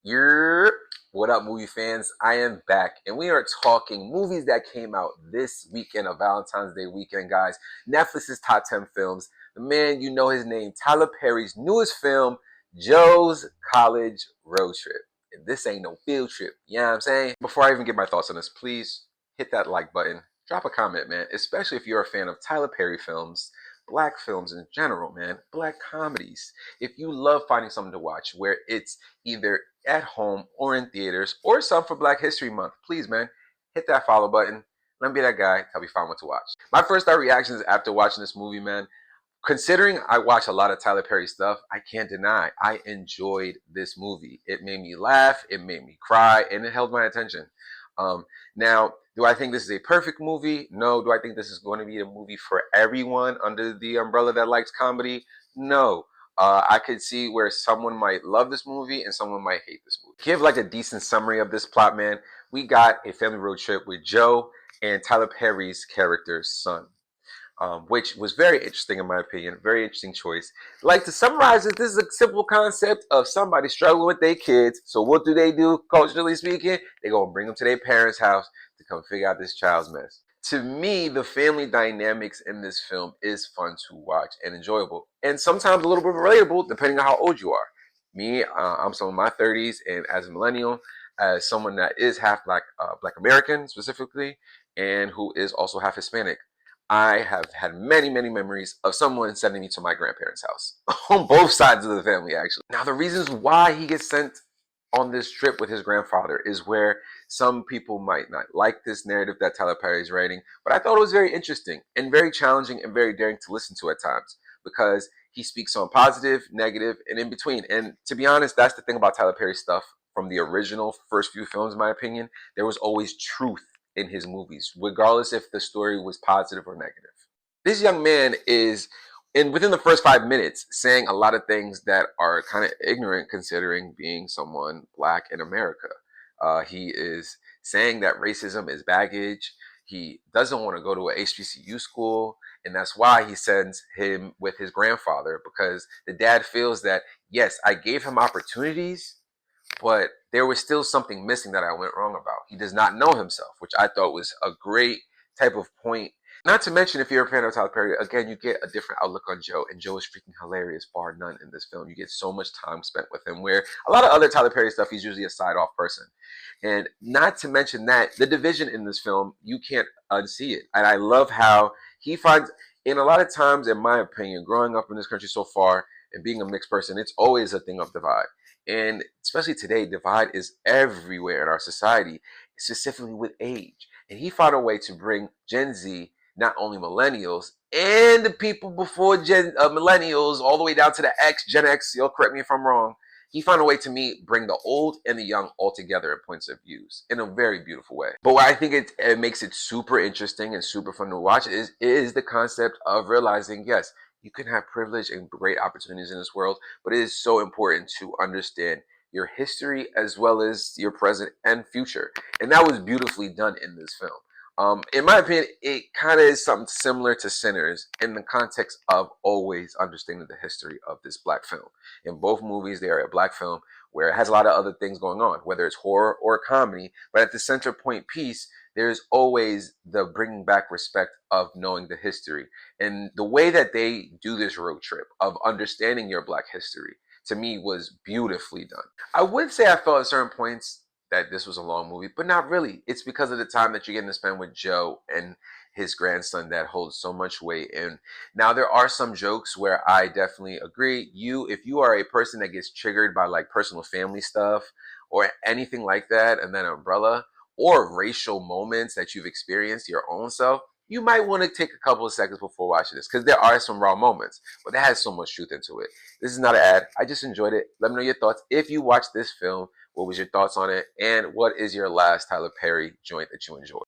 Yer, what up, movie fans? I am back, and we are talking movies that came out this weekend of Valentine's Day weekend, guys. Netflix's top 10 films. The man, you know his name, Tyler Perry's newest film, Joe's College Road Trip. And this ain't no field trip, you know what I'm saying? Before I even get my thoughts on this, please hit that like button. Drop a comment, man, especially if you're a fan of Tyler Perry films, black films in general, man, black comedies. If you love finding something to watch where it's either at home or in theaters or some for Black History Month, please, man, hit that follow button. Let me be that guy. Help you find what to watch. My first thought reactions after watching this movie, man, considering I watch a lot of Tyler Perry stuff, I can't deny I enjoyed this movie. It made me laugh, it made me cry, and it held my attention. Now, do I think this is a perfect movie? No. Do I think this is going to be a movie for everyone under the umbrella that likes comedy? No. I could see where someone might love this movie and someone might hate this movie. Give like a decent summary of this plot, man. We got a family road trip with Joe and Tyler Perry's character's son. Which was very interesting in my opinion. Very interesting choice. Like to summarize it, this is a simple concept of somebody struggling with their kids. So what do? Culturally speaking, they're going to bring them to their parents' house to come figure out this child's mess. To me, the family dynamics in this film is fun to watch and enjoyable. And sometimes a little bit relatable depending on how old you are. Me, I'm some of my 30s, and as a millennial, as someone that is half Black American specifically, and who is also half Hispanic, I have had many, many memories of someone sending me to my grandparents' house on both sides of the family, actually. Now, the reasons why he gets sent on this trip with his grandfather is where some people might not like this narrative that Tyler Perry is writing, but I thought it was very interesting and very challenging and very daring to listen to at times because he speaks on positive, negative, and in between. And to be honest, that's the thing about Tyler Perry stuff from the original first few films, in my opinion. There was always truth in his movies, regardless if the story was positive or negative. This young man is, within the first 5 minutes, saying a lot of things that are kind of ignorant considering being someone black in America. He is saying that racism is baggage. He doesn't want to go to a HBCU school, and that's why he sends him with his grandfather, because the dad feels that, yes, I gave him opportunities, but there was still something missing that I went wrong about. He does not know himself, which I thought was a great type of point. Not to mention, if you're a fan of Tyler Perry, again, you get a different outlook on Joe, and Joe is freaking hilarious, bar none, in this film. You get so much time spent with him, where a lot of other Tyler Perry stuff, he's usually a side-off person. And not to mention that, the division in this film, you can't unsee it. And I love how he finds, in a lot of times, in my opinion, growing up in this country so far, and being a mixed person, it's always a thing of divide. And especially today, divide is everywhere in our society, specifically with age. And he found a way to bring Gen Z, not only millennials, and the people before millennials, all the way down to the Gen X, you'll correct me if I'm wrong. He found a way to bring the old and the young all together in points of views in a very beautiful way. But what I think it makes it super interesting and super fun to watch is the concept of realizing, yes, you can have privilege and great opportunities in this world, but it is so important to understand your history as well as your present and future. And that was beautifully done in this film. In my opinion, it kind of is something similar to Sinners in the context of always understanding the history of this black film. In both movies, they are a black film where it has a lot of other things going on, whether it's horror or comedy, but at the center point piece, there's always the bringing back respect of knowing the history. And the way that they do this road trip of understanding your black history, to me, was beautifully done. I would say I felt at certain points that this was a long movie, but not really. It's because of the time that you're getting to spend with Joe and his grandson that holds so much weight. And now there are some jokes where I definitely agree. If you are a person that gets triggered by like personal family stuff or anything like that, and then umbrella, or racial moments that you've experienced your own self, you might want to take a couple of seconds before watching this, because there are some raw moments, but that has so much truth into it. This is not an ad. I just enjoyed it. Let me know your thoughts. If you watched this film, what was your thoughts on it? And what is your last Tyler Perry joint that you enjoyed?